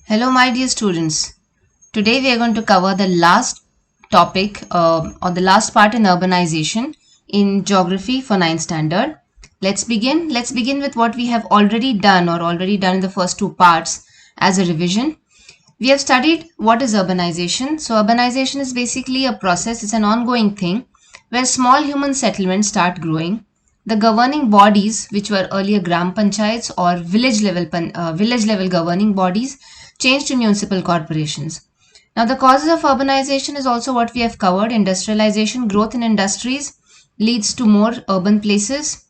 Hello, my dear students. Today we are going to cover the last topic or the last part in urbanization in geography for 9th standard. Let's begin. Let's begin with what we have already done or already done in the first two parts as a revision. We have studied what is urbanization. So, urbanization is basically a process, it's an ongoing thing where small human settlements start growing. The governing bodies, which were earlier gram panchayats or village level governing bodies, changed to municipal corporations. Now, the causes of urbanization is also what we have covered. Industrialization, growth in industries leads to more urban places.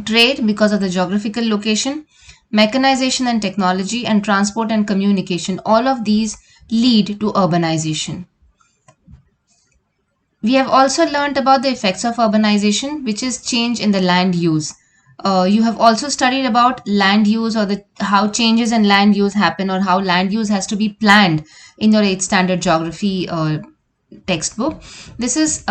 Trade, because of the geographical location, mechanization and technology, and transport and communication, all of these lead to urbanization. We have also learned about the effects of urbanization, which is change in the land use. You have also studied about land use or how changes in land use happen or how land use has to be planned in your 8th standard geography textbook. This is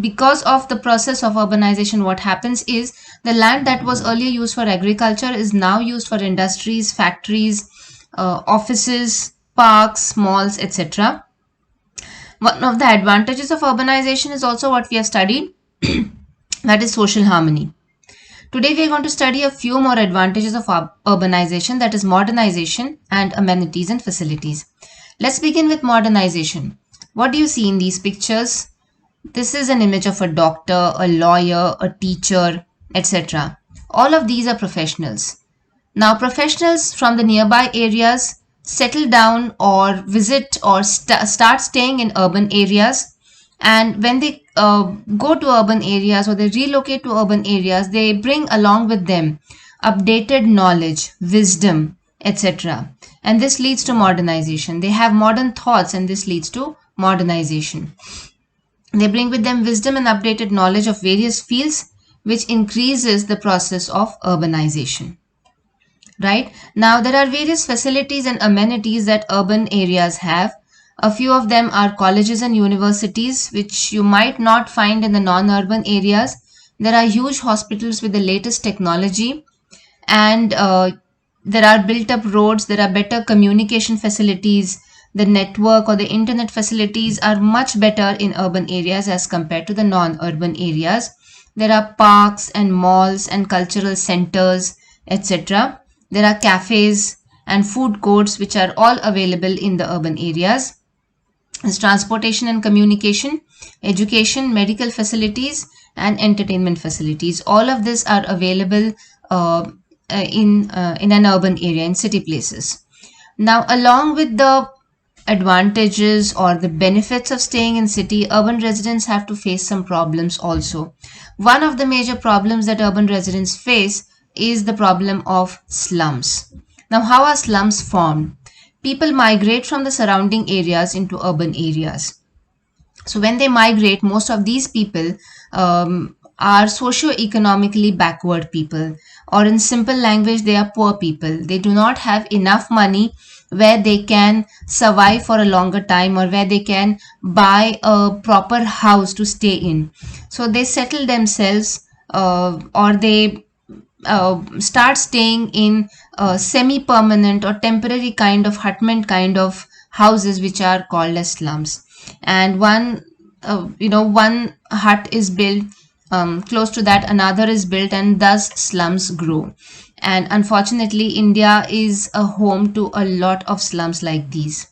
because of the process of urbanization. What happens is the land that was earlier used for agriculture is now used for industries, factories, offices, parks, malls, etc. One of the advantages of urbanization is also what we have studied, that is social harmony. Today we are going to study a few more advantages of urbanization, that is modernization and amenities and facilities. Let's begin with modernization. What do you see in these pictures? This is an image of a doctor, a lawyer, a teacher, etc. All of these are professionals. Now, professionals from the nearby areas settle down or visit or start staying in urban areas. And when they go to urban areas or they relocate to urban areas, they bring along with them updated knowledge, wisdom, etc. And this leads to modernization. They have modern thoughts, and this leads to modernization. They bring with them wisdom and updated knowledge of various fields, which increases the process of urbanization. Right now, there are various facilities and amenities that urban areas have. A few of them are colleges and universities, which you might not find in the non-urban areas. There are huge hospitals with the latest technology, and there are built up roads, there are better communication facilities. The network or the internet facilities are much better in urban areas as compared to the non-urban areas. There are parks and malls and cultural centers, etc. There are cafes and food courts which are all available in the urban areas. There's transportation and communication, education, medical facilities, and entertainment facilities. All of this are available in an urban area, in city places. Now, along with the advantages or the benefits of staying in city, urban residents have to face some problems also. One of the major problems that urban residents face is the problem of slums. Now, how are slums formed? People migrate from the surrounding areas into urban areas. So when they migrate, most of these people are socio-economically backward people, or in simple language, they are poor people. They do not have enough money where they can survive for a longer time or where they can buy a proper house to stay in. So they settle themselves or they start staying in semi-permanent or temporary kind of hutment kind of houses, which are called as slums. And one hut is built, close to that another is built, and thus slums grow. And unfortunately, India is a home to a lot of slums like these.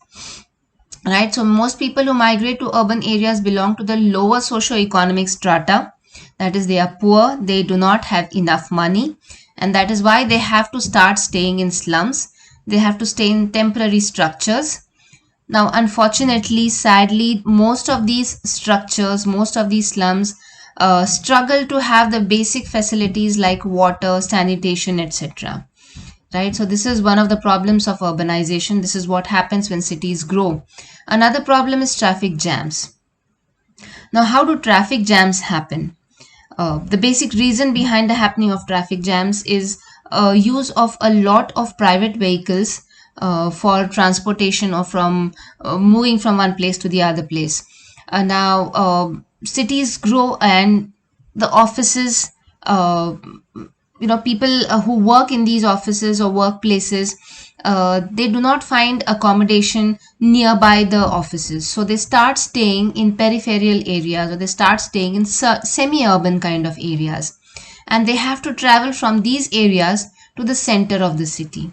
Right, so most people who migrate to urban areas belong to the lower socio-economic strata. That is, they are poor, they do not have enough money, and that is why they have to start staying in slums. They have to stay in temporary structures. Now, unfortunately, sadly, most of these structures, most of these slums struggle to have the basic facilities like water, sanitation, etc. Right, so this is one of the problems of urbanization. This is what happens when cities grow. Another problem is traffic jams. Now, how do traffic jams happen? The basic reason behind the happening of traffic jams is use of a lot of private vehicles for transportation or from moving from one place to the other place. Now, cities grow, and the offices, people who work in these offices or workplaces, they do not find accommodation nearby the offices. So they start staying in peripheral areas, or they start staying in semi-urban kind of areas. And they have to travel from these areas to the center of the city.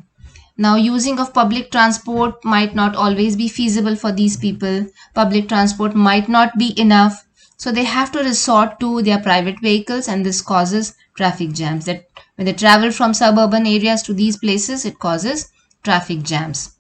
Now, using of public transport might not always be feasible for these people. Public transport might not be enough. So they have to resort to their private vehicles, and this causes traffic jams. That when they travel from suburban areas to these places, it causes traffic jams,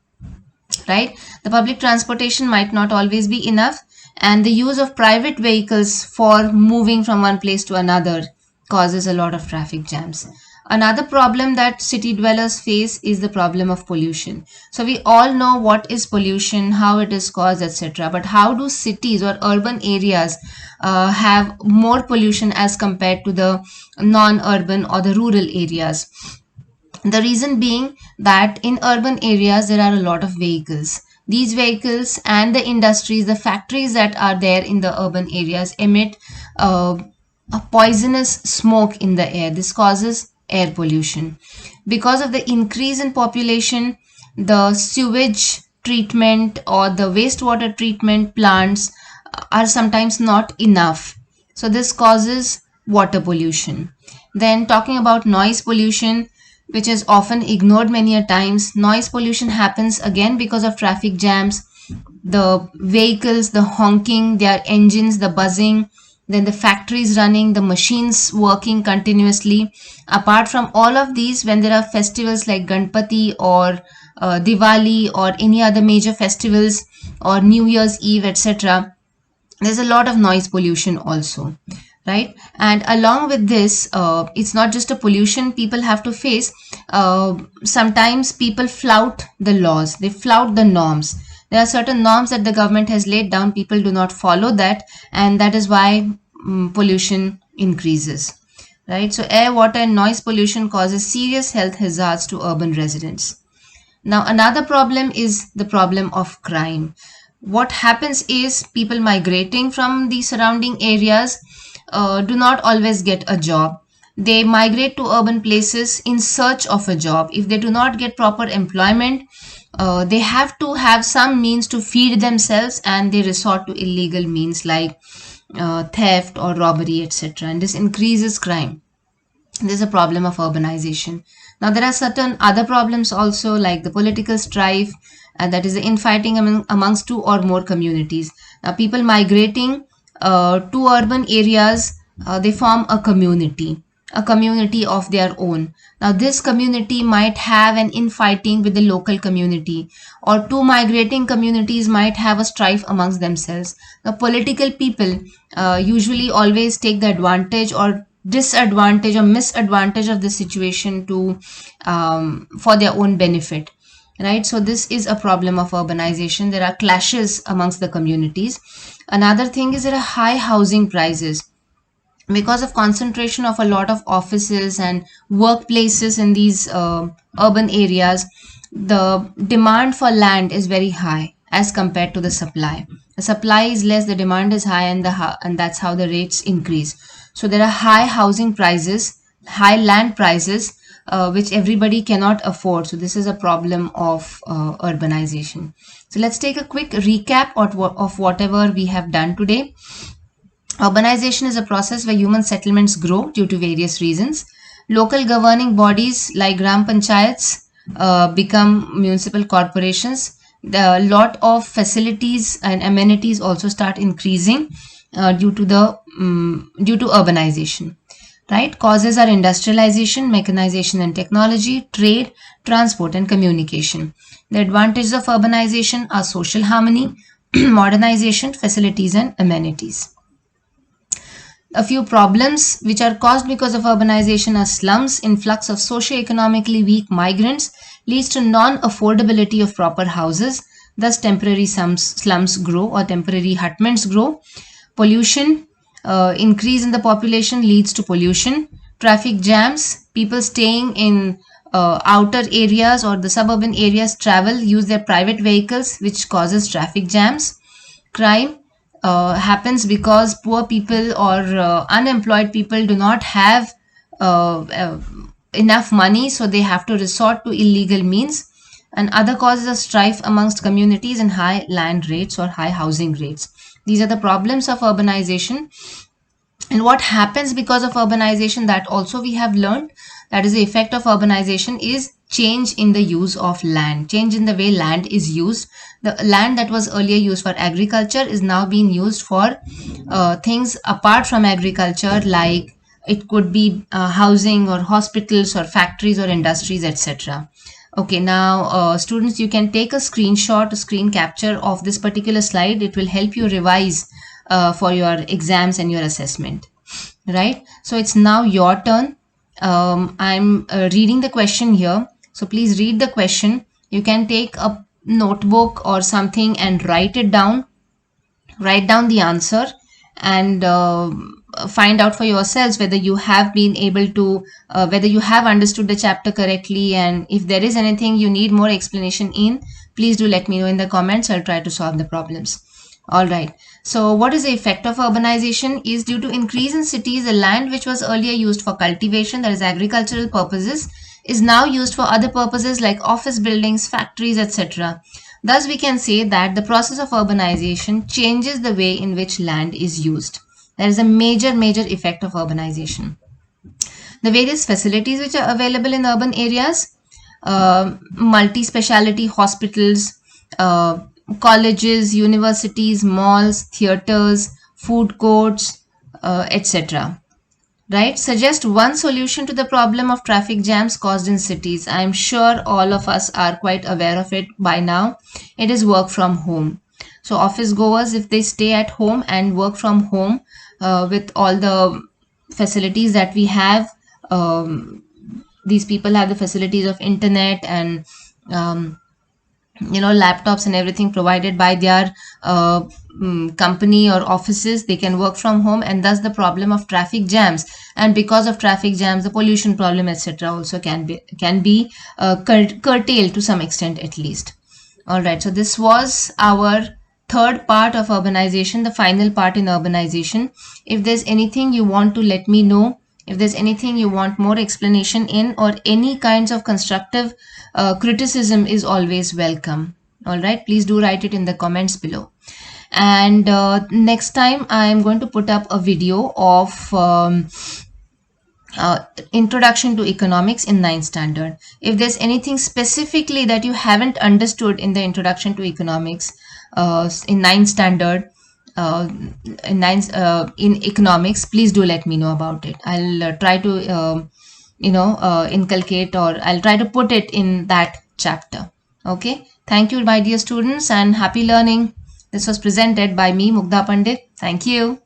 right? The public transportation might not always be enough, and the use of private vehicles for moving from one place to another causes a lot of traffic jams. Another problem that city dwellers face is the problem of pollution. So we all know what is pollution, how it is caused, etc. But how do cities or urban areas have more pollution as compared to the non-urban or the rural areas? The reason being that in urban areas there are a lot of vehicles. These vehicles and the industries, the factories that are there in the urban areas emit a poisonous smoke in the air. This causes air pollution. Because of the increase in population, the sewage treatment or the wastewater treatment plants are sometimes not enough. So this causes water pollution. Then talking about noise pollution, which is often ignored many a times. Noise pollution happens again because of traffic jams, the vehicles, the honking, their engines, the buzzing, then the factories running, the machines working continuously. Apart from all of these, when there are festivals like Ganpati or Diwali or any other major festivals or New Year's Eve, etc., there's a lot of noise pollution also, right? And along with this, it's not just a pollution people have to face. Sometimes people flout the laws, they flout the norms. There are certain norms that the government has laid down, people do not follow that, and that is why pollution increases, right? So air, water and noise pollution causes serious health hazards to urban residents. Now, another problem is the problem of crime. What happens is people migrating from the surrounding areas do not always get a job. They migrate to urban places in search of a job. If they do not get proper employment, they have to have some means to feed themselves, and they resort to illegal means like theft or robbery, etc. And this increases crime. There's a problem of urbanization. Now, there are certain other problems also, like the political strife, and that is the infighting amongst two or more communities. Now, people migrating to urban areas, they form a community of their own. Now, this community might have an infighting with the local community, or two migrating communities might have a strife amongst themselves. The political people usually always take the advantage or disadvantage or misadvantage of the situation to for their own benefit, right? So this is a problem of urbanization. There are clashes amongst the communities. Another thing is there are high housing prices because of concentration of a lot of offices and workplaces in these urban areas. The demand for land is very high as compared to the supply. The supply is less, the demand is high, and that's how the rates increase. So there are high housing prices, high land prices, which everybody cannot afford. So this is a problem of urbanization. So let's take a quick recap of whatever we have done today. Urbanization is a process where human settlements grow due to various reasons. Local governing bodies like Gram Panchayats become municipal corporations. The lot of facilities and amenities also start increasing due to urbanization. Right? Causes are industrialization, mechanization and technology, trade, transport and communication. The advantages of urbanization are social harmony, modernization, facilities and amenities. A few problems which are caused because of urbanization are slums. Influx of socio-economically weak migrants leads to non-affordability of proper houses. Thus, temporary slums grow, or temporary hutments grow. Pollution, increase in the population leads to pollution. Traffic jams, people staying in outer areas or the suburban areas use their private vehicles, which causes traffic jams. Crime happens because poor people or unemployed people do not have enough money, so they have to resort to illegal means. And other causes are strife amongst communities and high land rates or high housing rates. These are the problems of urbanization. And what happens because of urbanization, that also we have learned, that is the effect of urbanization is change in the use of land, change in the way land is used. The land that was earlier used for agriculture is now being used for things apart from agriculture, like it could be housing or hospitals or factories or industries, etc. Okay, now students, you can take a screenshot, a screen capture of this particular slide. It will help you revise for your exams and your assessment, right? So it's now your turn. I'm reading the question here. So please read the question. You can take a notebook or something and write it down. Write down the answer and find out for yourselves whether you have been able to, whether you have understood the chapter correctly. And if there is anything you need more explanation in, please do let me know in the comments. I'll try to solve the problems. All right. So what is the effect of urbanization? Is due to increase in cities, the land which was earlier used for cultivation, that is agricultural purposes, is now used for other purposes like office buildings, factories, etc. Thus, we can say that the process of urbanization changes the way in which land is used. There is a major effect of urbanization. The various facilities which are available in urban areas, multi-speciality hospitals, colleges, universities, malls, theaters, food courts, etc. Right? Suggest one solution to the problem of traffic jams caused in cities. I'm sure all of us are quite aware of it by now. It is work from home. So office goers, if they stay at home and work from home with all the facilities that we have, these people have the facilities of internet and laptops and everything provided by their company or offices. They can work from home, and thus the problem of traffic jams, and because of traffic jams the pollution problem, etc., also can be curtailed to some extent at least. All right, so this was our third part of urbanization, the final part in urbanization. If there's anything you want to let me know, if there's anything you want more explanation in, or any kinds of constructive criticism is always welcome. All right, please do write it in the comments below. And next time I am going to put up a video of introduction to economics in 9th standard. If there's anything specifically that you haven't understood in the introduction to economics in 9th standard, in economics, please do let me know about it. I'll try to inculcate, or I'll try to put it in that chapter. Okay, thank you my dear students, and happy learning. This was presented by me, Mugdha Pandit. Thank you.